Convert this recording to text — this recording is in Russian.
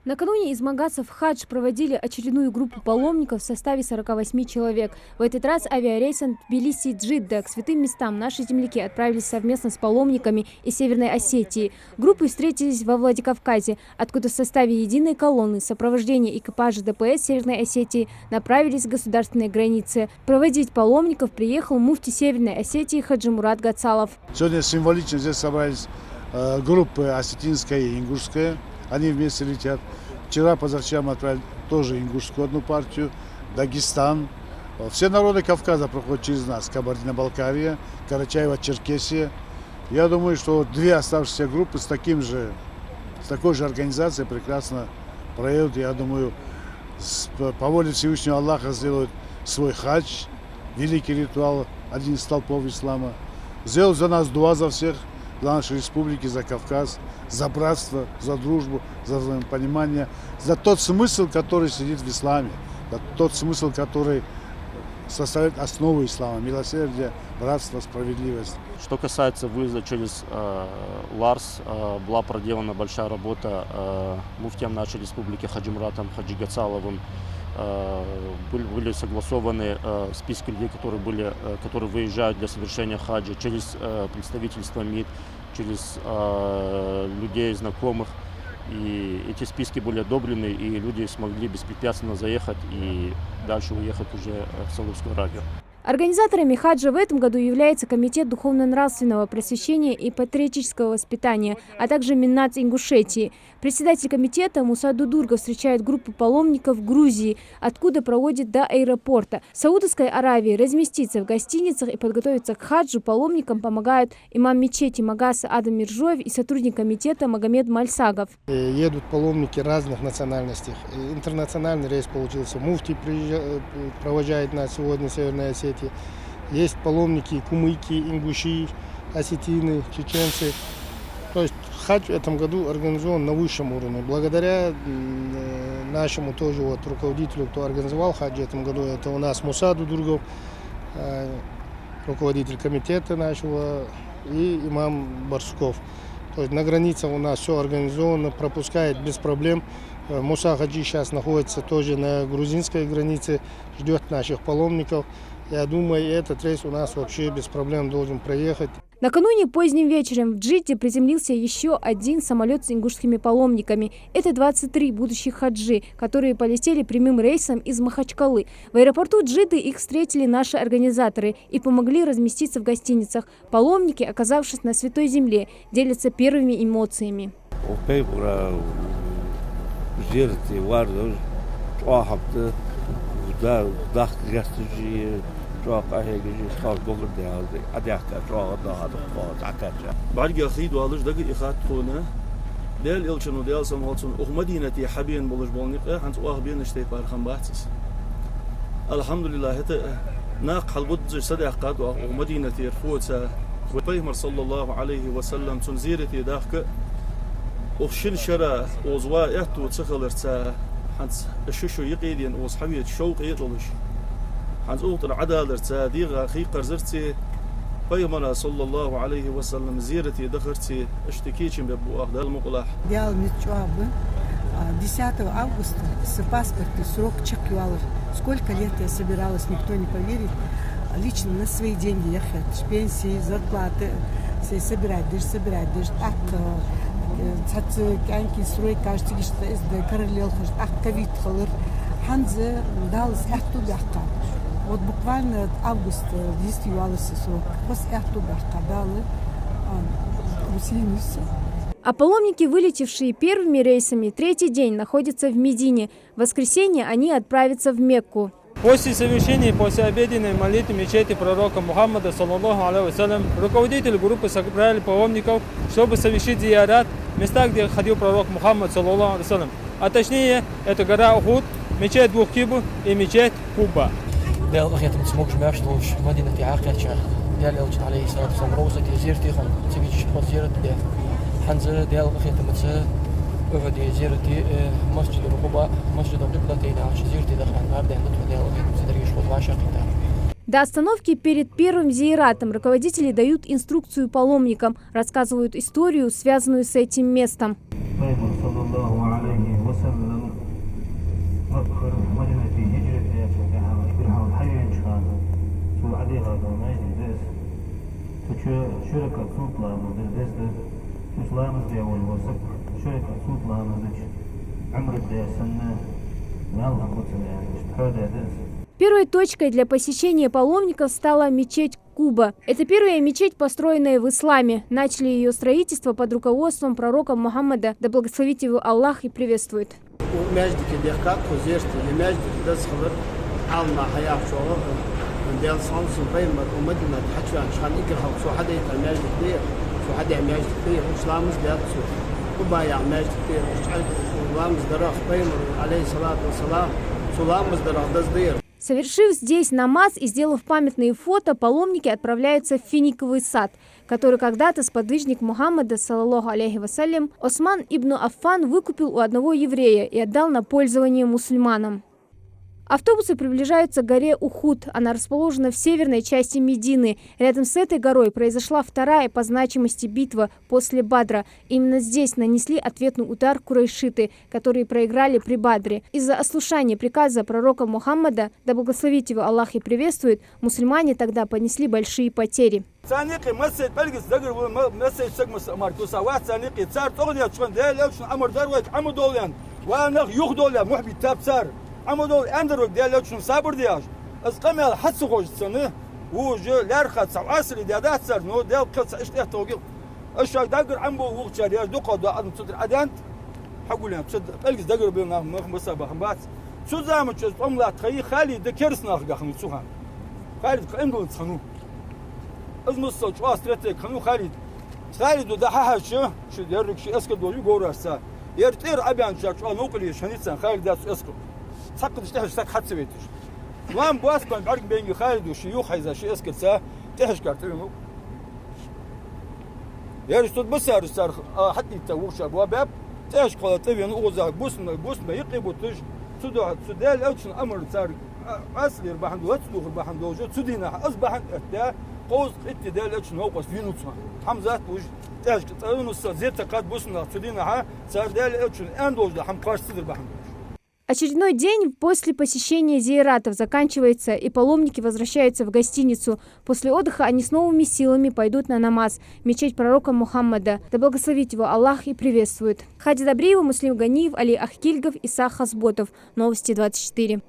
Накануне из Магаса в хадж проводили очередную группу паломников в составе 48 человек. В этот раз авиарейсом Тбилиси-Джидда к святым местам наши земляки отправились совместно с паломниками из Северной Осетии. Группы встретились во Владикавказе, откуда в составе единой колонны сопровождения экипажа ДПС Северной Осетии направились к государственной границе. Проводить паломников приехал муфти Северной Осетии Хаджи Мурат Гацалов. Сегодня символично здесь собрались группы осетинская и ингушская. Они вместе летят. Вчера, позавчера мы отправили тоже ингушскую одну партию, Дагестан. Все народы Кавказа проходят через нас. Кабардино-Балкария, Карачаево-Черкесия. Я думаю, что две оставшиеся группы с такой же организацией прекрасно проедут. Я думаю, по воле Всевышнего Аллаха сделают свой хадж, великий ритуал, один из столпов ислама. Сделают за нас дуа за всех, за нашей республики, за Кавказ, за братство, за дружбу, за взаимопонимание, за тот смысл, который сидит в исламе, за тот смысл, который составляет основу ислама: милосердие, братство, справедливость. Что касается выезда через Ларс, была проделана большая работа муфтием нашей республики Хаджи Муратом Хаджи Гацаловым. Были согласованы списки людей, которые выезжают для совершения хаджа через представительство МИД, через людей, знакомых. И эти списки были одобрены, и люди смогли беспрепятственно заехать и дальше уехать уже в Саудовскую Аравию. Организаторами хаджа в этом году является Комитет духовно-нравственного просвещения и патриотического воспитания, а также Миннац Ингушетии. Председатель комитета Муса Дудурга встречает группу паломников в Грузии, откуда проводит до аэропорта. В Саудовской Аравии разместиться в гостиницах и подготовиться к хаджу паломникам помогают имам мечети Магаса Адам Миржоев и сотрудник комитета Магомед Мальсагов. Едут паломники разных национальностей. Интернациональный рейс получился. Муфти провожает нас сегодня в Северной Осетии. Есть паломники кумыки, ингуши, осетины, чеченцы. То есть хадж в этом году организован на высшем уровне. Благодаря нашему тоже руководителю, кто организовал хадж в этом году, это у нас Муса Дудургов, руководитель комитета нашего, и имам Барсуков. То есть на границе у нас все организовано, пропускает без проблем. Муса Хаджи сейчас находится тоже на грузинской границе, ждет наших паломников. Я думаю, этот рейс у нас вообще без проблем должен проехать. Накануне поздним вечером в Джидде приземлился еще один самолет с ингушскими паломниками. Это 23 будущих хаджи, которые полетели прямым рейсом из Махачкалы. В аэропорту Джидды их встретили наши организаторы и помогли разместиться в гостиницах. Паломники, оказавшись на Святой Земле, делятся первыми эмоциями. بعد أخيد والش دقي إخات خونا ديال إلشنو ديال سمعتون مدينتي حبين بولش بولنيق هنس واه بين اشتي بارخم باتس الحمد لله هت ناق حلبت صدق قاد مدينتي رفوتها وبيمر صلى الله عليه وسلم تنزيرتي داخك وشن شرا وزوا يهتو تخلرتا هنس الششو يقيدين وصحبيه شوق يطلش هنس أوتر عدالر تاديغا خي قرزرتي بيمنا صلى الله عليه وسلم زيرتي دخرتي اشتكيتشم ببو أهدى المقلاح ديال متشوابы 10 августа с паспорта срок чекивалов. Сколько лет я собиралась, никто не поверит. Лично на свои деньги ехать, с пенсии, зарплаты, собирать, даже так, цацканки, срой, кажется, что из королел, ах, ковид, холер, ханзе, далс, эхту бяхка. Вот буквально август действовался срок. После эхту бяхка дали, усилился. А паломники, вылетевшие первыми рейсами, третий день находятся в Медине. В воскресенье они отправятся в Мекку. После совершения послеобеденной молитвы мечети пророка Мухаммада, саллаллаху алейхи вассалям, руководитель группы собрали паломников, чтобы совершить зиярат в местах, где ходил пророк Мухаммад, саллаллаху алейхи вассалям. А точнее, это гора Ухуд, мечеть Двух Кибу и мечеть Куба. حنزل ديال خيط متسا وفدي زيرتي مسجد الرقبة مسجد القبلتين عش زيرتي دخل عند عند ديال خيط متسا دريش خد واشا До остановки перед первым зиаратом руководители дают инструкцию паломникам, рассказывают историю, связанную с этим местом. وسلم مؤخر مدينة هجرة إبراهيم حيوان شخانه سو عدي هذا ما يجلس تشو شركة سوطلا مدرس إسلام الدول وسك شركة سوطلا مدرس عمر الدول سنة والله قلت يعني هذا درس. Первой точкой для посещения паломников стала мечеть Куба. Это первая мечеть, построенная в исламе. Начали ее строительство под руководством пророка Мухаммада, да благословит его Аллах и приветствует. Совершив здесь намаз и сделав памятные фото, паломники отправляются в финиковый сад, который когда-то сподвижник Мухаммада, саллаллаху алейхи вассалям, Осман ибн Аффан выкупил у одного еврея и отдал на пользование мусульманам. Автобусы приближаются к горе Ухуд. Она расположена в северной части Медины. Рядом с этой горой произошла вторая по значимости битва после Бадра. Именно здесь нанесли ответный удар курайшиты, которые проиграли при Бадре. Из-за ослушания приказа пророка Мухаммада, да благословит его Аллах и приветствует, мусульмане тогда понесли большие потери. عمودول أندروك ديالو شنو صابر دياج أسقمي على حد سوق السنة وجو لارخة سعاسر ديادات سر نو ديال قص إشتيه توقيل الشاي دقر عمبو وقت دياج دقة دا أدم صدر عدانت حقولين تصدق ألقى دقر بينا مصابة خمبات شو زعمت شو أملا تخيي خالي دكرس ناخذ خمي سوهان خالد إنجلند خنو أزمس شو أسترتك خنو خالد ده حاجة شو ديرك شو أسكت دولي جوراسا يرتير أبيان شو نوقلي شنيتسان خالد داس أسكت سقط اشتهش سق حد سويتش وان بواسكن بعرق بين خالد وشيوخ إذا شيء أسكت سا تهش كارتينو يارش تود بس يارش صار حتى يتوقش أبواب تهش قلت بين أوزع بوسنا يقيبو تج سودال أوتشن أمر صار أصلي ربحن دوت سلوك ربحن دوجت سودينا أصبح أتى قوس اتدال أوتشن هو قص فينو تسمع حمزات وج تهش كترونو زيت قاد بوسنا سودينا صار دال أوتشن أندوج حم قاش صدر بحن. Очередной день после посещения зиаратов заканчивается, и паломники возвращаются в гостиницу. После отдыха они с новыми силами пойдут на намаз, мечеть пророка Мухаммада. Да благословит его Аллах и приветствует. Хади Добриева, Муслим Ганиев, Али Ахкильгов, Иса Хасботов. Новости 24.